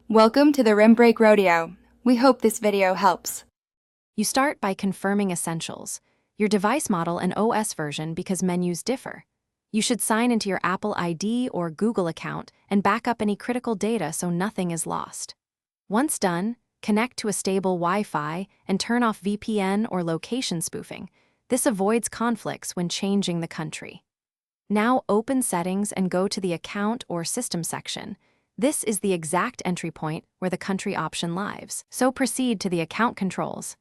Welcome to the Rim Break Rodeo. We hope this video helps. You start by confirming essentials, your device model and OS version because menus differ. You should sign into your Apple ID or Google account and back up any critical data so nothing is lost. Once done, connect to a stable Wi-Fi and turn off VPN or location spoofing. This avoids conflicts when changing the country. Now open Settings and go to the Account or System section. This is the exact entry point where the country option lives, so proceed to the account controls.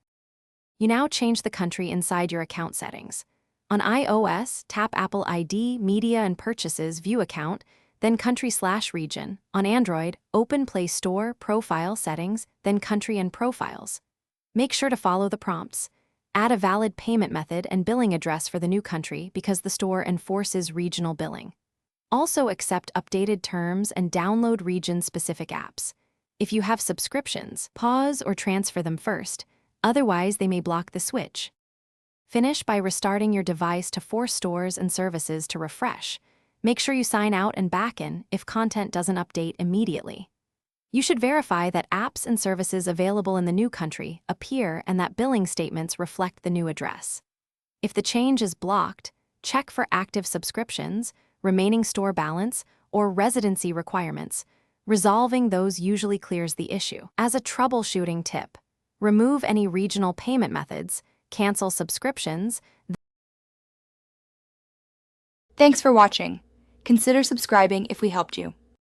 You now change the country inside your account settings. On iOS, tap Apple ID, Media and Purchases, View Account, then Country/Region. On Android, open Play Store, Profile Settings, then Country and Profiles. Make sure to follow the prompts. Add a valid payment method and billing address for the new country because the store enforces regional billing. Also accept updated terms and download region-specific apps. If you have subscriptions, pause or transfer them first, otherwise they may block the switch. Finish by restarting your device to force stores and services to refresh. Make sure you sign out and back in if content doesn't update immediately. You should verify that apps and services available in the new country appear and that billing statements reflect the new address. If the change is blocked, check for active subscriptions, remaining store balance, or residency requirements. Resolving those usually clears the issue. As a troubleshooting tip, remove any regional payment methods, cancel subscriptions. Thanks for watching. Consider subscribing if we helped you.